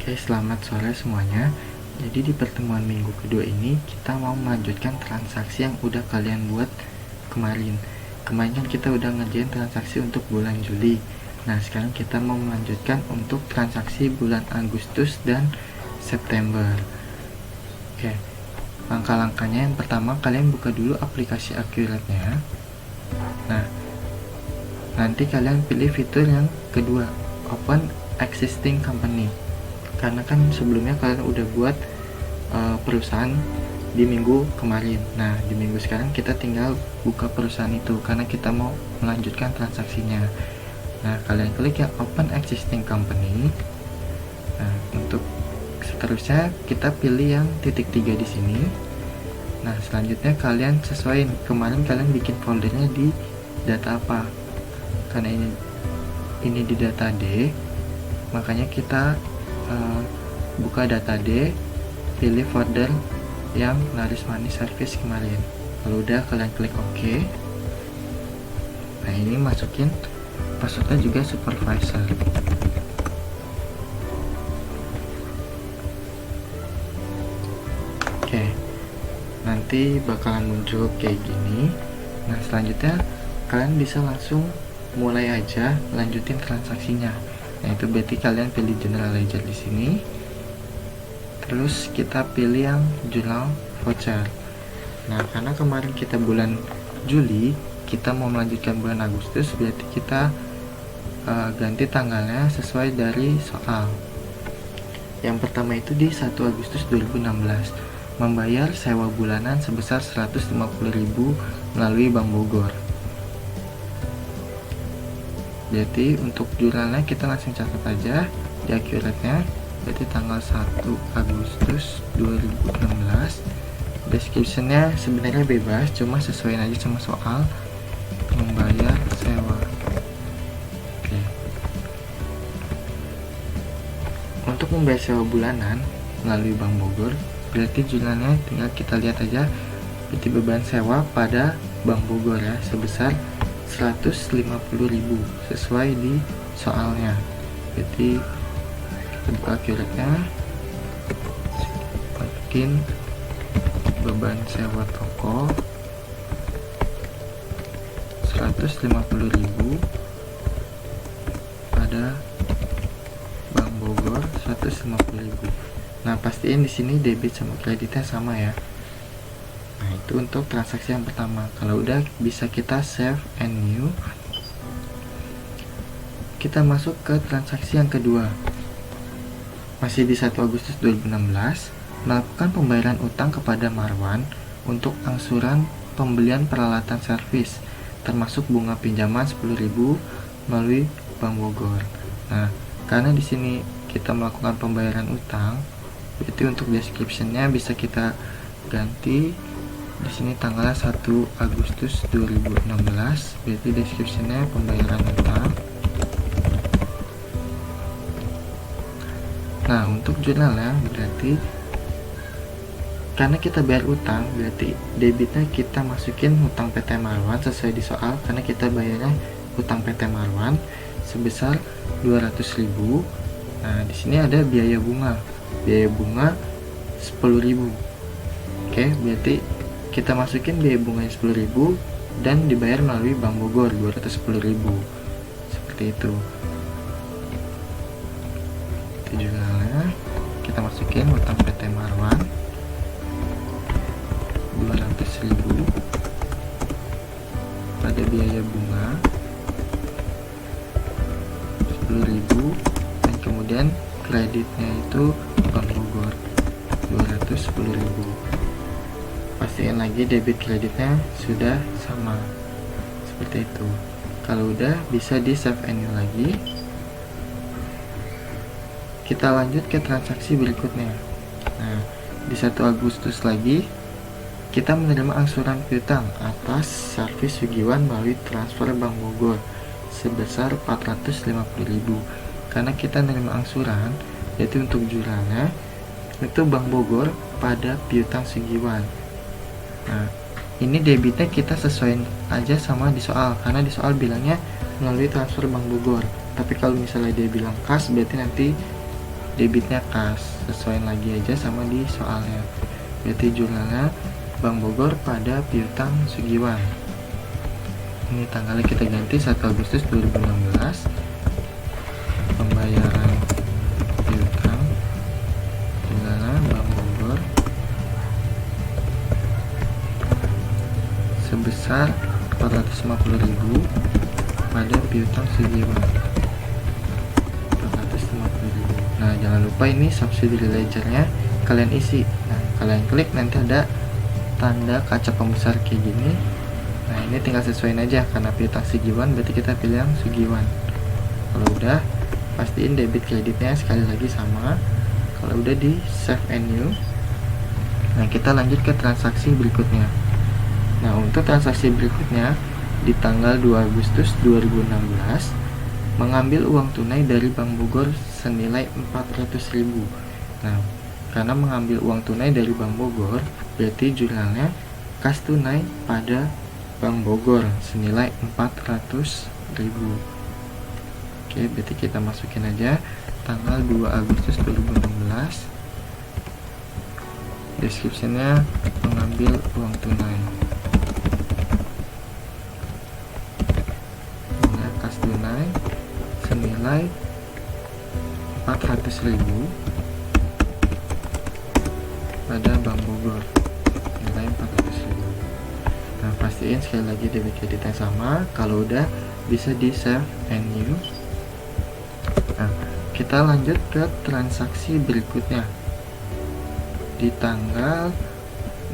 Oke, selamat sore semuanya. Jadi di pertemuan minggu kedua ini kita mau melanjutkan transaksi yang udah kalian buat kemarin. Kemarin kan kita udah ngerjain transaksi untuk bulan Juli. Nah, sekarang kita mau melanjutkan untuk transaksi bulan Agustus dan September. Oke, langkah-langkahnya yang pertama kalian buka dulu aplikasi Accurate-nya. Nah, nanti kalian pilih fitur yang kedua, Open Existing Company. Karena kan sebelumnya kalian udah buat perusahaan di minggu kemarin. Nah, di minggu sekarang kita tinggal buka perusahaan itu karena kita mau melanjutkan transaksinya. Nah, kalian klik yang Open Existing Company. Nah, untuk seterusnya kita pilih yang titik 3 di sini. Nah, selanjutnya kalian sesuaiin kemarin kalian bikin foldernya di data apa. Karena ini di data D, makanya kita buka data D, pilih folder yang laris manis service kemarin. Kalau udah kalian klik OK. Nah, ini masukin passwordnya juga supervisor. Oke, nanti bakalan muncul kayak gini. Nah, selanjutnya kalian bisa langsung mulai aja lanjutin transaksinya. Nah, itu berarti kalian pilih general ledger di sini. Terus kita pilih yang jurnal voucher. Nah, karena kemarin kita bulan Juli, kita mau melanjutkan bulan Agustus, berarti kita ganti tanggalnya sesuai dari soal. Yang pertama itu di 1 Agustus 2016, membayar sewa bulanan sebesar 150.000 melalui Bank Bogor. Jadi untuk jurnalnya kita langsung catat aja di Accurate-nya, berarti tanggal 1 Agustus 2016. Description-nya sebenarnya bebas, cuma sesuaiin aja sama soal. Membayar sewa. Oke. Untuk membayar sewa bulanan melalui Bank Bogor, berarti jurnalnya tinggal kita lihat aja, berarti beban sewa pada Bank Bogor ya sebesar 150.000 sesuai di soalnya. Jadi kita buka Accurate-nya, masukin beban sewa toko 150.000 pada Bank Bogor 150.000. Nah, pastiin di sini debit sama kreditnya sama ya. Nah, itu untuk transaksi yang pertama. Kalau udah bisa kita save and new. Kita masuk ke transaksi yang kedua. Masih di 1 Agustus 2016, melakukan pembayaran utang kepada Marwan untuk angsuran pembelian peralatan servis, termasuk bunga pinjaman 10.000 melalui Bank Bogor. Nah, karena di sini kita melakukan pembayaran utang, berarti untuk description-nya bisa kita ganti. Di sini tanggal 1 Agustus 2016, berarti description-nya pembayaran utang. Nah, untuk jurnalnya berarti karena kita bayar utang, berarti debitnya kita masukin utang PT Marwan sesuai di soal, karena kita bayarnya utang PT Marwan sebesar 200.000. Nah, di sini ada biaya bunga. Biaya bunga 10.000. Oke, berarti kita masukin biaya bunganya 10.000 dan dibayar melalui Bank Bogor 210.000. Seperti itu. Itu jurnalnya. Kita masukin utang PT Marwan 200.000 pada biaya bunga 10.000 dan kemudian kreditnya itu Bank Bogor 210.000. Pastiin lagi debit kreditnya sudah sama seperti itu. Kalau udah bisa di save and new lagi. Kita lanjut ke transaksi berikutnya. Nah, di 1 Agustus lagi kita menerima angsuran piutang atas servis Sugiwan melalui transfer Bank Bogor sebesar 450.000. Karena kita menerima angsuran, yaitu untuk jurnalnya itu Bank Bogor pada piutang Sugiwan. Nah, ini debitnya kita sesuaiin aja sama di soal, karena di soal bilangnya melalui transfer Bank Bogor. Tapi kalau misalnya dia bilang kas, berarti nanti debitnya kas, sesuaiin lagi aja sama di soalnya. Berarti jurnalnya Bank Bogor pada piutang Sugiwan. Ini tanggalnya kita ganti 1 Agustus 2016. Pembayaran piutang jurnalnya Bank Bogor sebesar 450.000 pada piutang Sugiwan. 450.000. Nah, jangan lupa ini subsidiary ledgernya kalian isi. Nah, kalian klik, nanti ada tanda kaca pembesar kayak gini. Nah, ini tinggal sesuaiin aja, karena piutang Sugiwan berarti kita pilih yang Sugiwan. Kalau udah, pastiin debit kreditnya sekali lagi sama. Kalau udah, di save and new. Nah, kita lanjut ke transaksi berikutnya. Nah, untuk transaksi berikutnya di tanggal 2 Agustus 2016 mengambil uang tunai dari Bank Bogor senilai 400.000. Nah, karena mengambil uang tunai dari Bank Bogor berarti jurnalnya kas tunai pada Bank Bogor senilai 400.000. Oke, berarti kita masukin aja tanggal 2 Agustus 2016. Deskripsinya mengambil uang tunai. Kas tunai senilai 400.000 pada Bank Bogor, nilai 400.000. Nah, pastiin sekali lagi debit kreditnya sama. Kalau udah, bisa di save and new. Nah, kita lanjut ke transaksi berikutnya di tanggal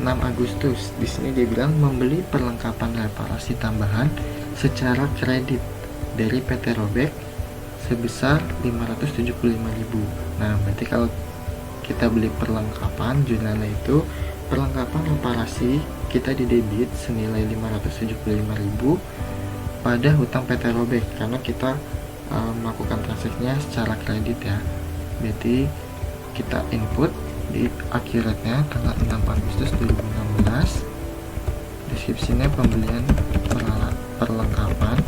6 Agustus. Di sini dia bilang membeli perlengkapan reparasi tambahan secara kredit dari PT Robek sebesar 575.000. Nah, berarti kalau kita beli perlengkapan jurnalnya itu perlengkapan reparasi, kita didebit senilai 575.000 pada hutang PT Robek karena kita melakukan transaksinya secara kredit ya. Berarti kita input di akhiratnya tanggal 6 Agustus 2016. Deskripsinya pembelian perlengkapan.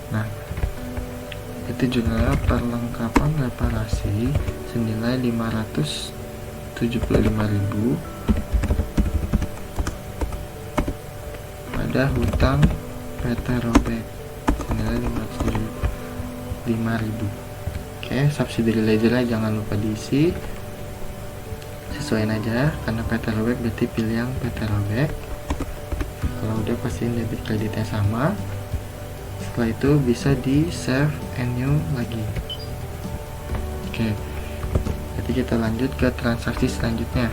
Nah, itu jurnalnya perlengkapan reparasi senilai 575.000 pada hutang PT Robek senilai 575.000. Oke, subsidiary ledgernya jangan lupa diisi, sesuaiin aja karena PT Robek berarti pilih yang PT Robek. Kalau udah, pastiin debit kreditnya sama. Setelah itu bisa di save and new lagi. Oke, jadi kita lanjut ke transaksi selanjutnya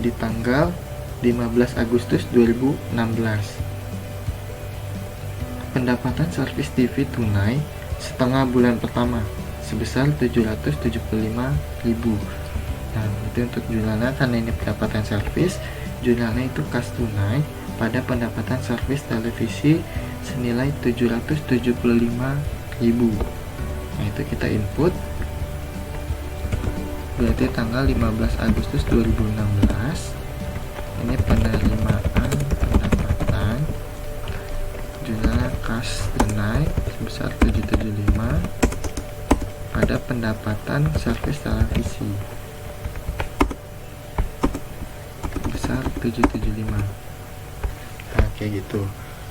di tanggal 15 Agustus 2016. Pendapatan servis TV tunai setengah bulan pertama sebesar 775.000. Nah, itu untuk jurnalnya karena ini pendapatan servis, jurnalnya itu kas tunai pada pendapatan servis televisi senilai 775.000. Nah, itu kita input. Berarti tanggal 15 Agustus 2016 ini penerimaan pendapatan jurnal kas tunai sebesar 775 pada pendapatan servis televisi sebesar 775. Nah, kayak gitu.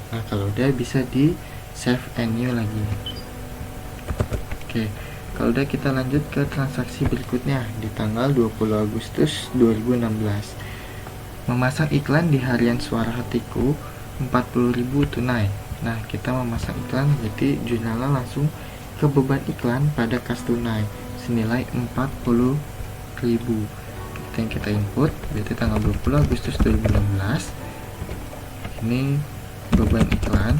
Nah, kalau udah, bisa di save and new lagi. Oke, kalau udah, kita lanjut ke transaksi berikutnya di tanggal 20 Agustus 2016. Memasang iklan di harian Suara Hatiku 40.000 tunai. Nah, kita memasang iklan berarti jurnalnya langsung ke beban iklan pada kas tunai senilai 40.000. Itu yang kita input, berarti tanggal 20 Agustus 2016. Ini beban iklan.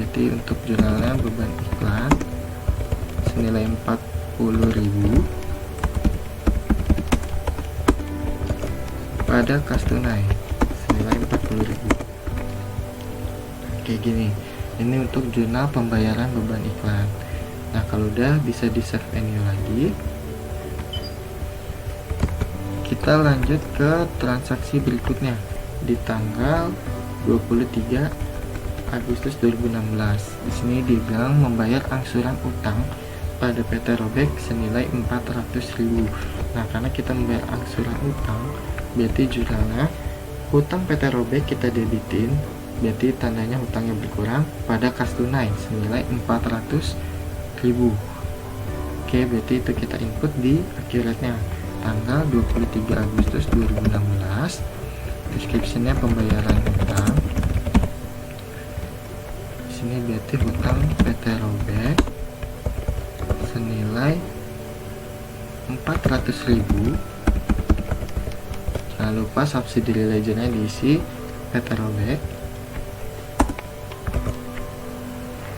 Jadi untuk jurnalnya beban iklan senilai 40.000 pada kas tunai senilai 40.000. Kayak gini. Ini untuk jurnal pembayaran beban iklan. Nah, kalau udah, bisa di save and new lagi. Kita lanjut ke transaksi berikutnya di tanggal 23 Agustus 2016. Di sini dibilang membayar angsuran utang pada PT Robek senilai 400.000. Nah, karena kita membayar angsuran utang, berarti jurnalnya hutang PT Robek kita debitin, berarti tandanya hutangnya berkurang pada kas tunai senilai 400.000. Oke, berarti itu kita input di akhiratnya tanggal 23 Agustus 2016. Deskripsinya pembayaran hutang. Di sini berarti hutang PT Robek senilai 400.000. Jangan lupa subsidiary ledgernya diisi PT Robek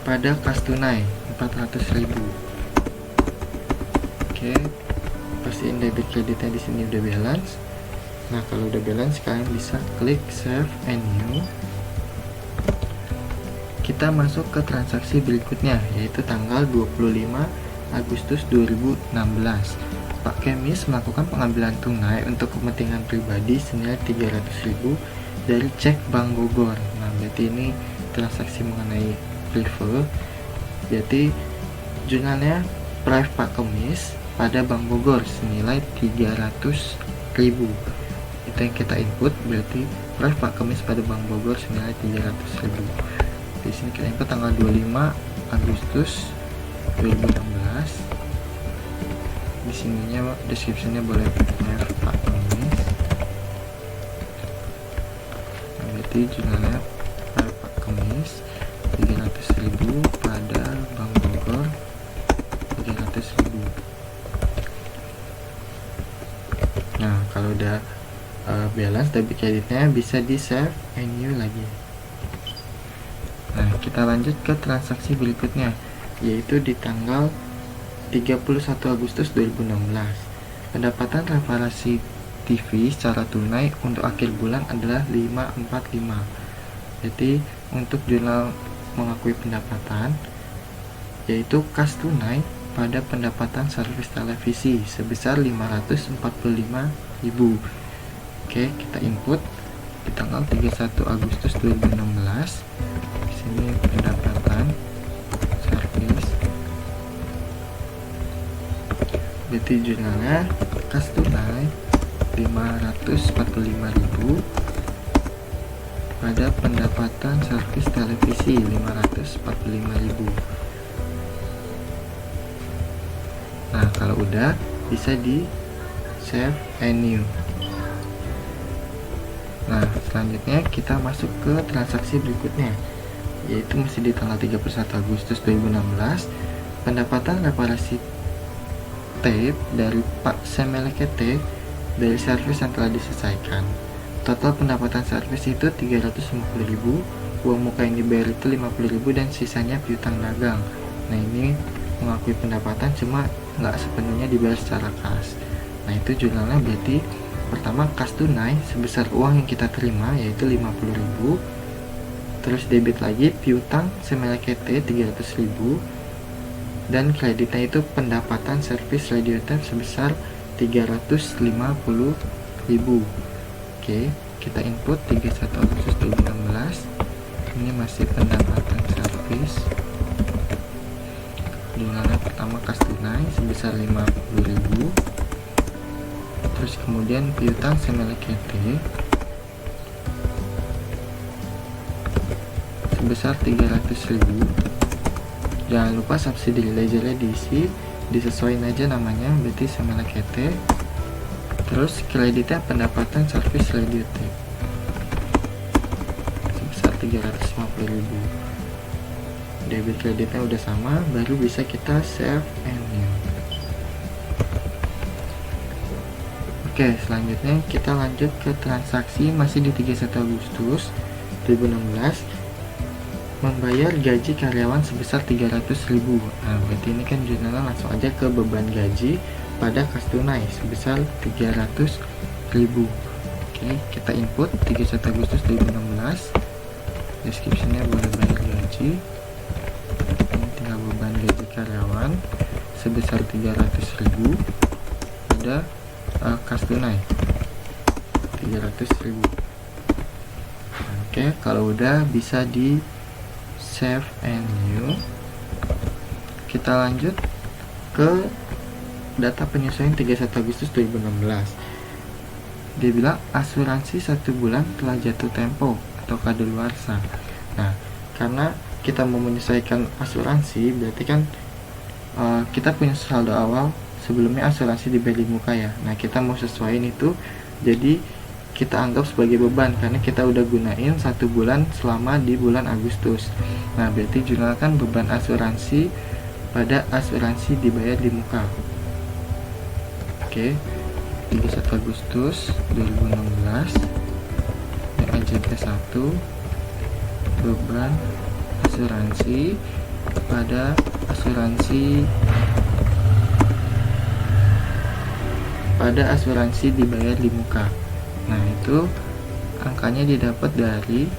pada kas tunai 400.000. Oke, pastiin debit kreditnya di sini udah balance. Nah, kalau udah balance, kalian bisa klik save and new. Kita masuk ke transaksi berikutnya, yaitu tanggal 25 Agustus 2016. Pak Kemis melakukan pengambilan tunai untuk kepentingan pribadi senilai 300.000 dari cek Bank Bogor. Nah, berarti ini transaksi mengenai prive. Berarti jurnalnya prive Pak Kemis pada Bank Bogor senilai 300.000. Itu yang kita input, berarti prive Pak Kemis pada Bank Bogor senilai 300.000. Di sini kita input tanggal 25 Agustus 2016. Di sininya deskripsinya boleh prive Pak Kemis. Nah, berarti jurnalnya prive Pak Kemis 300.000 pada Bank Bogor 300.000. Nah, kalau udah balance debit kreditnya bisa di save and new lagi. Nah, kita lanjut ke transaksi berikutnya, yaitu di tanggal 31 Agustus 2016. Pendapatan reparasi TV secara tunai untuk akhir bulan adalah 545. Jadi untuk jurnal mengakui pendapatan, yaitu kas tunai pada pendapatan servis televisi sebesar 545.000. Oke, kita input di tanggal 31 Agustus 2016. Di sini pendapatan servis. Berarti jurnalnya kas tunai 545.000 pada pendapatan servis televisi 545.000. Nah, kalau udah bisa di save and new. Nah, selanjutnya kita masuk ke transaksi berikutnya, yaitu masih di tanggal 31 Agustus 2016. Pendapatan reparasi tape dari Pak Semelekete dari servis yang telah diselesaikan. Total pendapatan servis itu 350.000, uang muka yang dibayar itu 50.000 dan sisanya piutang dagang. Nah, ini mengakui pendapatan cuma nggak sepenuhnya dibayar secara kas. Nah, itu jurnalnya berarti pertama kas tunai sebesar uang yang kita terima yaitu 50.000, terus debit lagi piutang Semelekete 300.000, dan kreditnya itu pendapatan servis radio tape sebesar 350.000. Oke, kita input 31 Agustus 2016. Ini masih pendapatan servis. Jurnalnya pertama kas tunai sebesar 50.000, terus kemudian piutang Semelekete sebesar 300.000. Jangan lupa subsidiary ledgernya diisi, disesuaikan aja namanya, berarti Semelekete. Terus kreditnya pendapatan servis radio tape sebesar 350.000. Debit kreditnya udah sama, baru bisa kita save and new. Oke, selanjutnya kita lanjut ke transaksi masih di 31 Agustus 2016, membayar gaji karyawan sebesar 300.000. Nah, berarti ini kan jurnalnya langsung aja ke beban gaji pada kas tunai sebesar 300.000. Oke, kita input 31 Agustus 2016. Deskripsinya boleh bayar gaji. Ini tinggal beban gaji karyawan sebesar 300.000 pada kas tunai 300.000. Oke, kalau udah bisa di save and new. Kita lanjut ke data penyesuaian 31 Agustus 2016. Dia bilang asuransi 1 bulan telah jatuh tempo atau kadaluarsa. Nah, karena kita mau menyesuaikan asuransi, berarti kan kita punya saldo awal sebelumnya asuransi dibayar di muka ya. Nah, kita mau sesuaiin itu, jadi kita anggap sebagai beban karena kita udah gunain 1 bulan selama di bulan Agustus. Nah, berarti jurnalkan beban asuransi pada asuransi dibayar di muka. Oke, 31 Agustus 2016 AJP 1, beban asuransi pada asuransi dibayar di muka. Nah, itu angkanya didapat dari,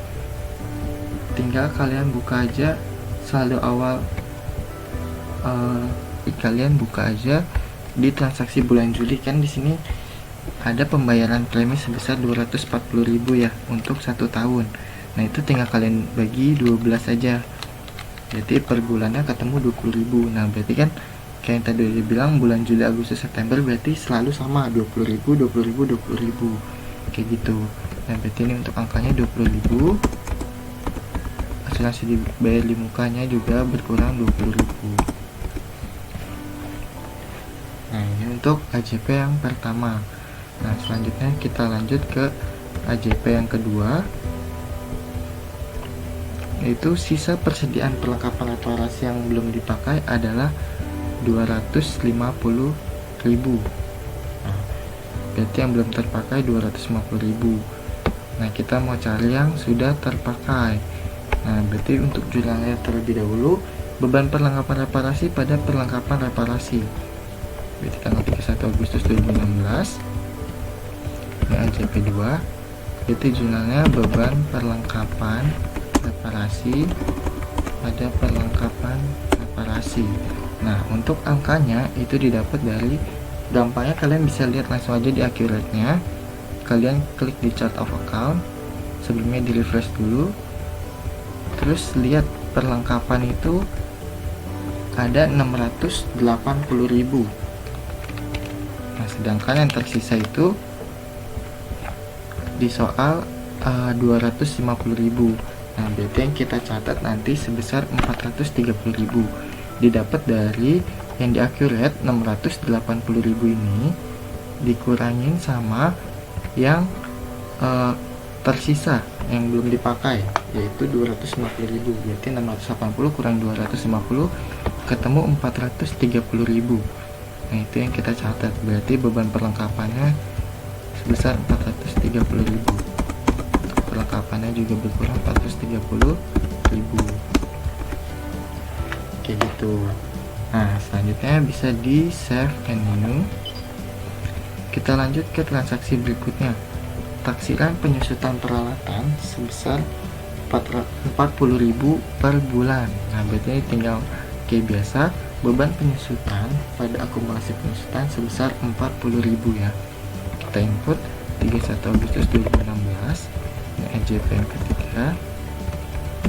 tinggal kalian buka aja saldo awal, kalian buka aja di transaksi bulan Juli. Kan di sini ada pembayaran premi sebesar 240.000 ya untuk 1 tahun. Nah, itu tinggal kalian bagi 12 aja, jadi per bulannya ketemu 20.000. Nah, berarti kan kayak yang tadi dibilang bulan Juli, Agustus, September berarti selalu sama 20.000 kayak gitu. Nah, berarti ini untuk angkanya 20.000. Asuransi dibayar di mukanya juga berkurang 20.000. Nah, ini untuk AJP yang pertama. Nah, selanjutnya kita lanjut ke AJP yang kedua, yaitu sisa persediaan perlengkapan reparasi yang belum dipakai adalah 250.000. Nah, berarti yang belum terpakai 250.000. Nah, kita mau cari yang sudah terpakai. Nah, berarti untuk jurnalnya terlebih dahulu beban perlengkapan reparasi pada perlengkapan reparasi. Berarti tanggal 31 Agustus 2016. Ini AJP 2. Berarti jurnalnya beban perlengkapan reparasi pada perlengkapan reparasi. Nah, untuk angkanya itu didapat dari, gampangnya kalian bisa lihat langsung aja di accurate-nya. Kalian klik di chart of account, sebelumnya di refresh dulu, terus lihat perlengkapan itu ada 680.000. Nah, sedangkan yang tersisa itu di soal 250.000. Nah, berarti yang kita catat nanti sebesar 430.000 didapat dari yang di accurate 680.000 ini dikurangin sama yang tersisa yang belum dipakai, yaitu 250.000. Berarti 680 kurang 250 ketemu 430.000. Nah, itu yang kita catat. Berarti beban perlengkapannya sebesar 430.000. Perlengkapannya juga berkurang 430.000 kayak gitu. Nah, selanjutnya bisa di save and new. Kita lanjut ke transaksi berikutnya, taksiran penyusutan peralatan sebesar 40.000 per bulan. Nah, berarti tinggal kayak biasa, beban penyusutan pada akumulasi penyusutan sebesar 40.000 ya. Kita input 31 Agustus 2016. Ini AJP yang ketiga,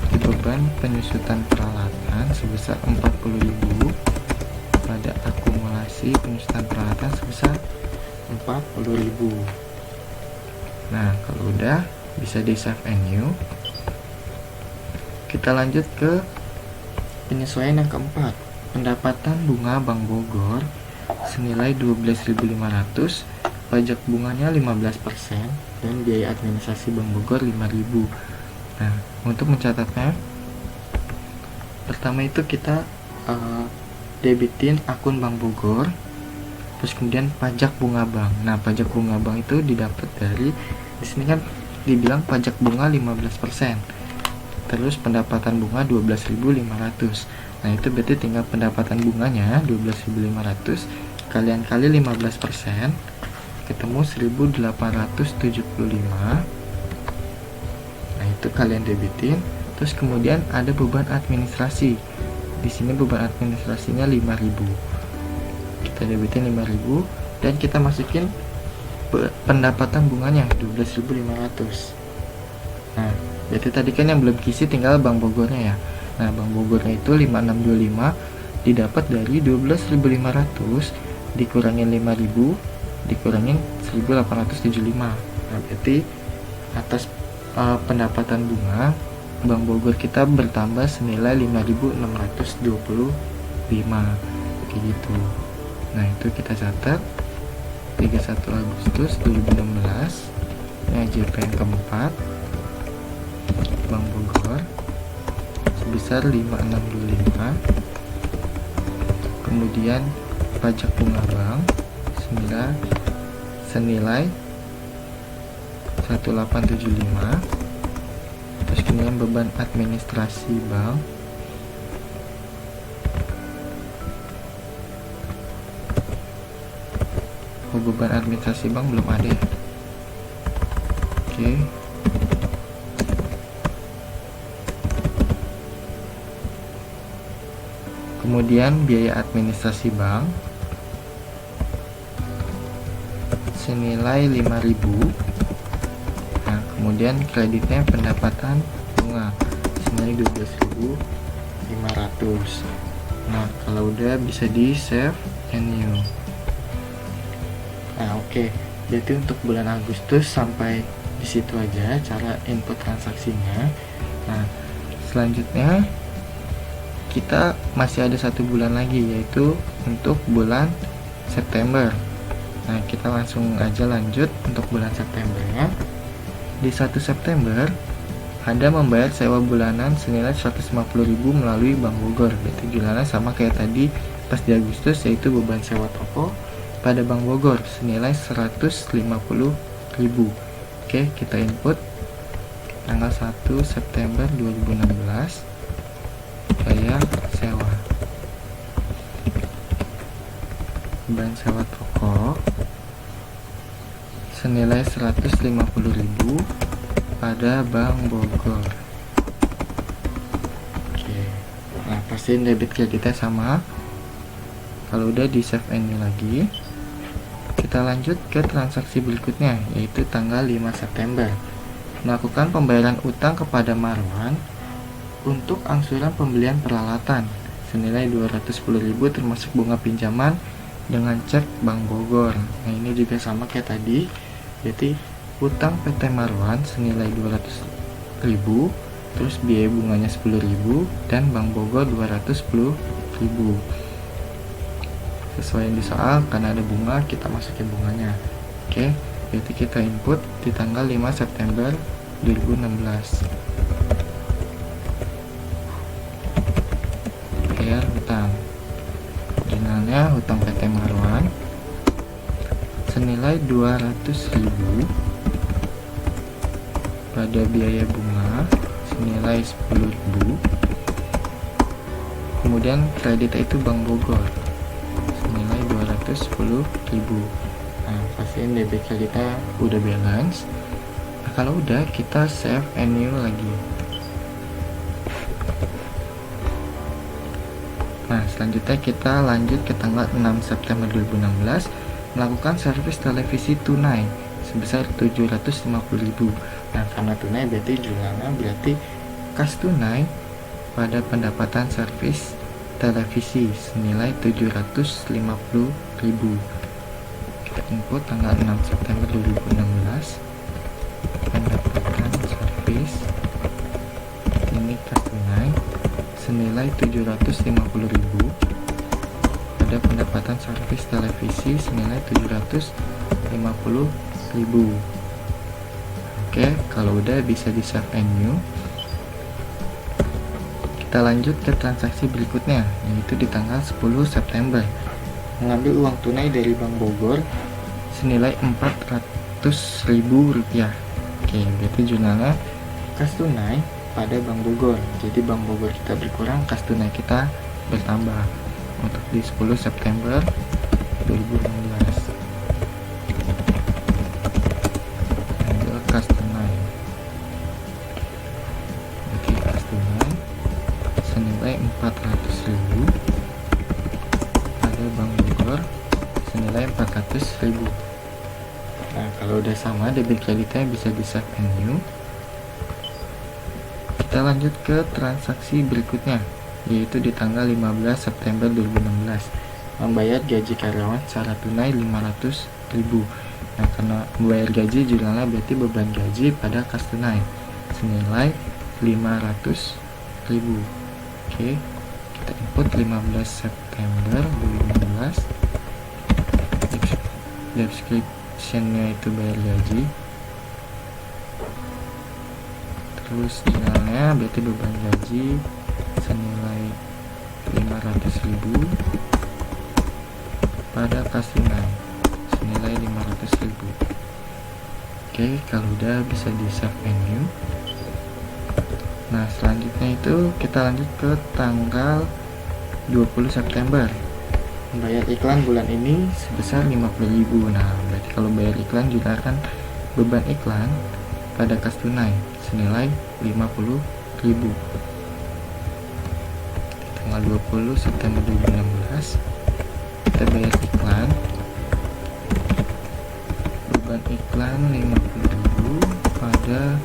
di beban penyusutan peralatan sebesar 40.000 pada akumulasi penyusutan peralatan sebesar 40.000. Nah, kalau udah bisa di save and new. Kita lanjut ke penyesuaian yang keempat, pendapatan bunga Bank Bogor senilai 12.500, pajak bunganya 15%, dan biaya administrasi Bank Bogor 5.000. Nah, untuk mencatatnya, pertama itu kita debitin akun Bank Bogor, terus kemudian pajak bunga bank. Nah, pajak bunga bank itu didapat dari, di sini kan dibilang pajak bunga 15%, terus pendapatan bunga 12.500. Nah, itu berarti tinggal pendapatan bunganya 12.500 kalian kali 15%, ketemu 1.875. Nah, itu kalian debitin. Terus kemudian ada beban administrasi. Di sini beban administrasinya 5.000. Kita debitin 5.000 dan kita masukin pendapatan bunganya 12.500. Nah, jadi tadi kan yang belum kisi tinggal Bank Bogornya ya. Nah, Bank Bogornya itu 5625 didapat dari 12.500 dikurangin 5.000 dikurangin 1.875. Nah, berarti atas pendapatan bunga Bank Bogor kita bertambah senilai 5.625 kayak gitu. Nah, itu kita catat 31 Agustus 2016. Nah, JPN keempat Bank Bogor sebesar 5625. Kemudian pajak bunga bank senilai 1875. Terus kemudian beban administrasi bank beban administrasi bank belum ada ya. Oke. Kemudian biaya administrasi bank senilai 5.000. Nah, kemudian kreditnya pendapatan bunga senilai 12.500. Nah, kalau udah bisa di save and new. Nah, oke. Jadi untuk bulan Agustus sampai di situ aja cara input transaksinya. Nah, selanjutnya kita masih ada 1 bulan lagi, yaitu untuk bulan September. Nah, kita langsung aja lanjut untuk bulan Septembernya. Di 1 September Anda membayar sewa bulanan senilai 150.000 melalui Bank Bogor. Berarti jumlahnya sama kayak tadi pas di Agustus, yaitu beban sewa toko pada Bank Bogor senilai 150.000. Oke, kita input tanggal 1 September 2016 bayar sewa. Beban sewa toko senilai 150.000 pada Bank Bogor. Oke. Nah, pastiin debit kreditnya sama. Kalau udah di save and new lagi, kita lanjut ke transaksi berikutnya, yaitu tanggal 5 September. Melakukan pembayaran utang kepada Marwan untuk angsuran pembelian peralatan senilai 210.000 termasuk bunga pinjaman dengan cek Bank Bogor. Nah, ini juga sama kayak tadi, jadi utang PT Marwan senilai 200.000, terus biaya bunganya 10.000 dan Bank Bogor 210.000. Sesuai yang di soal, karena ada bunga kita masukin bunganya. Oke, berarti kita input di tanggal 5 September 2016. Bayar hutang. Jumlahnya hutang PT Marwan senilai 200.000 pada biaya bunga senilai 10.000. Kemudian kredit itu Bank Bogor senilai 210.000. Nah, pastiin debit kreditnya udah balance. Nah, kalau udah, kita save and new lagi. Nah, selanjutnya kita lanjut ke tanggal 6 September 2016 melakukan servis televisi tunai sebesar 750.000. Nah, karena tunai berarti jumlahnya berarti kas tunai pada pendapatan servis televisi senilai 750.000. Kita input tanggal 6 September 2016 pendapatan servis ini kas tunai senilai 750.000 pada pendapatan servis televisi senilai 750.000. Oke, kalau udah bisa di save and new. Kita lanjut ke transaksi berikutnya, yaitu di tanggal 10 September mengambil uang tunai dari Bank Bogor senilai 400.000 rupiah. Oke, berarti jumlahnya kas tunai pada Bank Bogor. Jadi Bank Bogor kita berkurang, kas tunai kita bertambah. Untuk di 10 September 2016 ambil kas tunai. Jadi kas tunai senilai 400.000 pada Bank Bogor senilai 400.000. Nah, kalau udah sama debit kreditnya bisa di save and new. Kita Kita lanjut ke transaksi berikutnya, yaitu di tanggal 15 September 2016, membayar gaji karyawan secara tunai 500.000. Nah, karena membayar gaji jurnalnya berarti beban gaji pada kas tunai senilai 500.000. Oke, kita input 15 September 2016, description-nya itu bayar gaji, terus jurnalnya berarti beban gaji senilai 500.000 pada kas tunai senilai 500.000. Oke, kalau udah bisa di save menu. Nah, selanjutnya itu kita lanjut ke tanggal 20 September, membayar iklan bulan ini sebesar 50.000. Nah, berarti kalau bayar iklan juga akan beban iklan pada kas tunai senilai 50.000. Tanggal 20 September 2016 kita bayar iklan, beban iklan 50.000 pada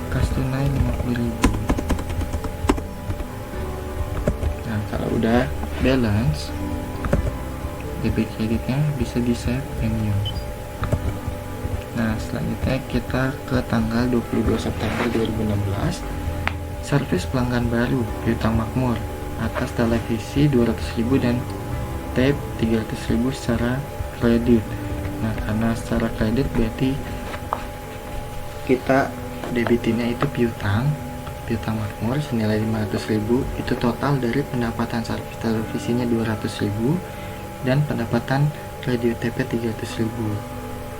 kas tunai 50.000. Nah, kalau udah balance, debit kreditnya bisa di save menu. Nah, selanjutnya kita ke tanggal 22 September 2016, servis pelanggan baru piutang makmur atas televisi 200.000 dan tape 300.000 secara kredit. Nah, karena secara kredit berarti kita debitinnya itu piutang makmur senilai 500.000, itu total dari pendapatan servis televisinya 200.000 dan pendapatan radio TP 300.000.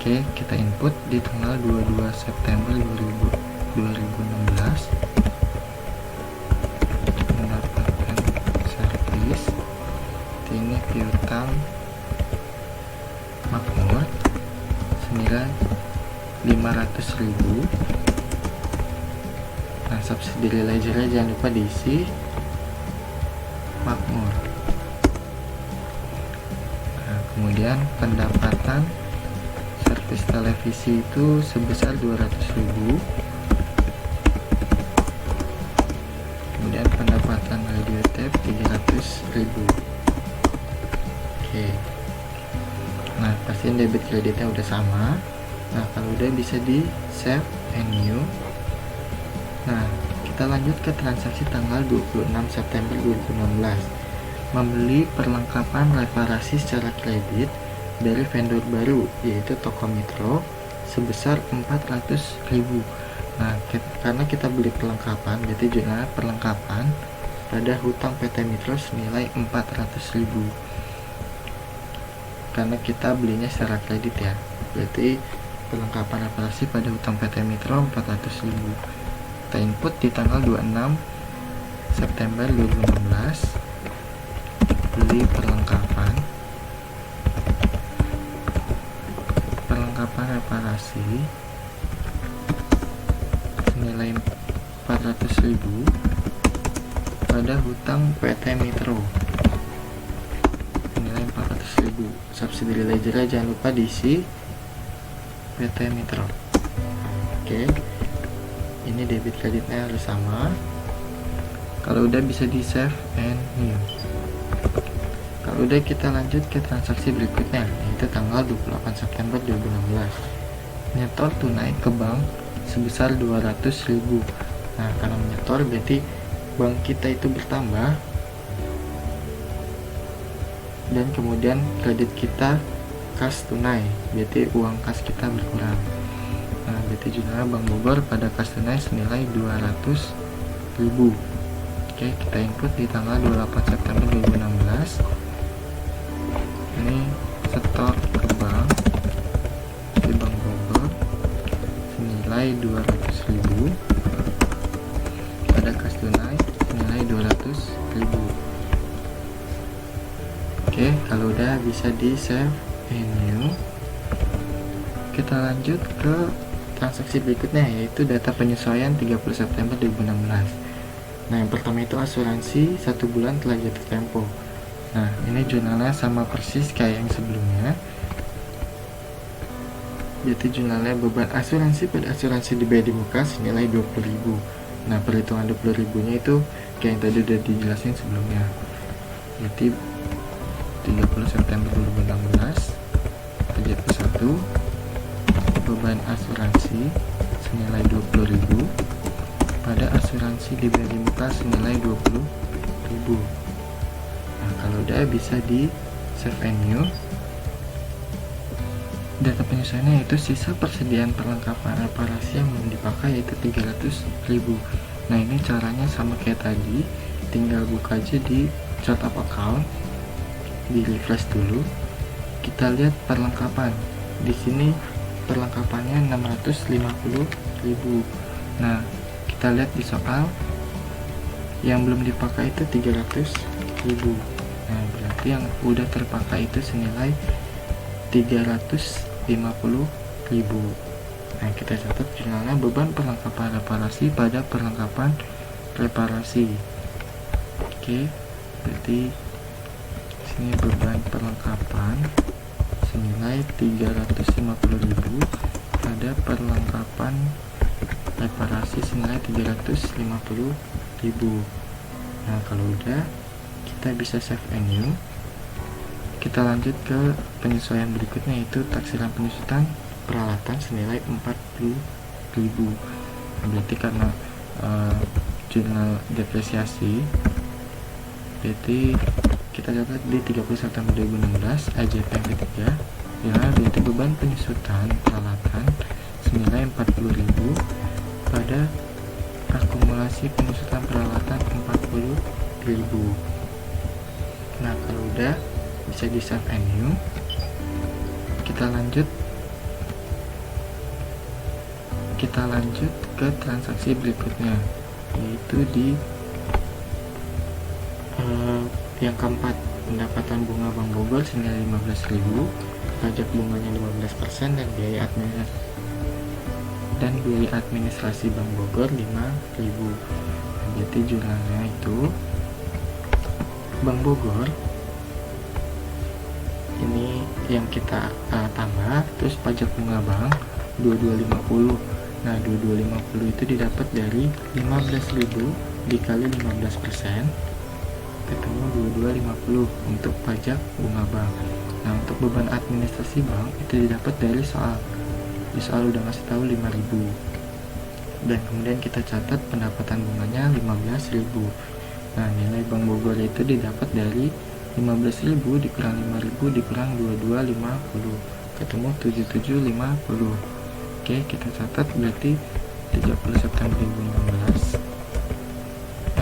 Oke, kita input di tanggal 22 September 2016, mendapatkan servis ini piutang makmur senilai 500.000. Nah, subsidiary ledgernya jangan lupa diisi makmur. Nah, kemudian pendapatan servis televisi itu sebesar 200.000. Kemudian pendapatan radio tape 300.000. Oke. Nah, pastiin debit kreditnya udah sama. Nah, kalau udah bisa di save menu. Nah, kita lanjut ke transaksi tanggal 26 September 2016, membeli perlengkapan reparasi secara kredit dari vendor baru yaitu Toko Mitro sebesar 400.000. Nah, karena kita beli perlengkapan berarti juga perlengkapan pada hutang PT Mitro senilai 400.000. Karena kita belinya secara kredit ya, berarti perlengkapan reparasi pada hutang PT Mitro 400.000. Kita input di tanggal 26 September 2016, beli perlengkapan reparasi senilai 400.000 pada hutang PT Mitro senilai 400.000. Subsidiary ledger jangan lupa diisi PT Mitro. Oke, ini debit kreditnya harus sama. Kalau udah bisa di save and new. Kalau udah kita lanjut ke transaksi berikutnya, yaitu tanggal 28 September 2016, nyetor tunai ke bank sebesar 200.000. Nah, karena menyetor berarti bank kita itu bertambah dan kemudian kredit kita kas tunai, berarti uang kas kita berkurang. Nah, berarti juga Bank Bogor pada kas tunai senilai 200.000. Oke, kita input di tanggal 28 September 2016. Ini setor ke bank di Bank Bogor senilai 200.000 pada kas tunai senilai 200.000. Oke, kalau udah bisa di save menu. Kita lanjut ke transaksi berikutnya, yaitu data penyesuaian 30 September 2016. Nah, yang pertama itu asuransi 1 bulan telah jatuh tempo. Nah, ini jurnalnya sama persis kayak yang sebelumnya. Berarti jumlahnya beban asuransi pada asuransi dibayar di muka senilai 20.000. Nah, perhitungan 20.000 nya itu kayak yang tadi udah dijelasin sebelumnya. Berarti 30 September 2016 pajak ke-1 beban asuransi senilai 20.000 pada asuransi dibayar di muka senilai 20.000. Nah, kalau udah bisa di save and new. Data penyesuaiannya yaitu sisa persediaan perlengkapan reparasi yang belum dipakai yaitu 300.000. Nah, ini caranya sama kayak tadi, tinggal buka aja di chart of account, di refresh dulu. Kita lihat perlengkapan. Di sini perlengkapannya 650.000. Nah, kita lihat di soal yang belum dipakai itu 300.000. Nah, berarti yang udah terpakai itu senilai 350.000. Nah, kita catat jurnalnya beban perlengkapan reparasi pada perlengkapan reparasi. Oke, berarti sini beban perlengkapan senilai 350.000 pada perlengkapan reparasi senilai 350.000. Nah, kalau udah kita bisa save and new. Kita lanjut ke penyesuaian berikutnya, yaitu taksiran penyusutan peralatan senilai 40.000. Berarti karena jurnal depresiasi, berarti kita catat di 30 September 2016 AJP yang ketiga, ya, berarti beban penyusutan peralatan senilai 40.000 pada akumulasi penyusutan peralatan 40.000. Nah, kalau udah bisa di save and new. Kita lanjut ke transaksi berikutnya, yaitu di yang keempat, pendapatan bunga Bank Bogor senilai 15.000, pajak bunganya 15% dan biaya administrasi Bank Bogor 5.000. Berarti jumlahnya itu Bank Bogor ini yang kita tambah, terus pajak bunga bank 2250. Nah, 2250 itu didapat dari 15.000 dikali 15%, ketemu 2250 untuk pajak bunga bank. Nah, untuk beban administrasi bank itu didapat dari soal. Di soal udah ngasih tahu 5.000. Dan kemudian kita catat pendapatan bunganya 15.000. Nah, nilai Bank Bogor itu didapat dari 15.000 dikurang 5.000 dikurang 2250, ketemu 7750. Oke, kita catat berarti 30 September 2016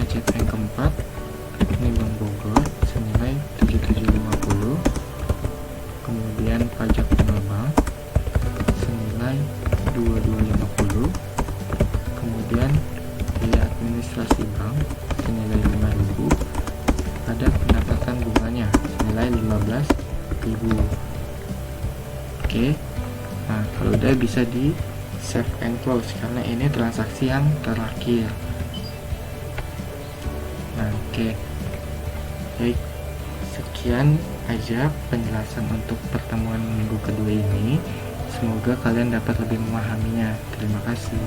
AJP yang keempat ini Bank Bogor senilai 7750, kemudian pajak bunga bank senilai 2250, kemudian biaya administrasi bank senilai 5.000 pada pendapatan bunganya senilai 15.000. Oke, nah kalau udah bisa di save and close karena ini transaksi yang terakhir. Nah, oke. Baik, sekian aja penjelasan untuk pertemuan minggu kedua ini. Semoga kalian dapat lebih memahaminya. Terima kasih.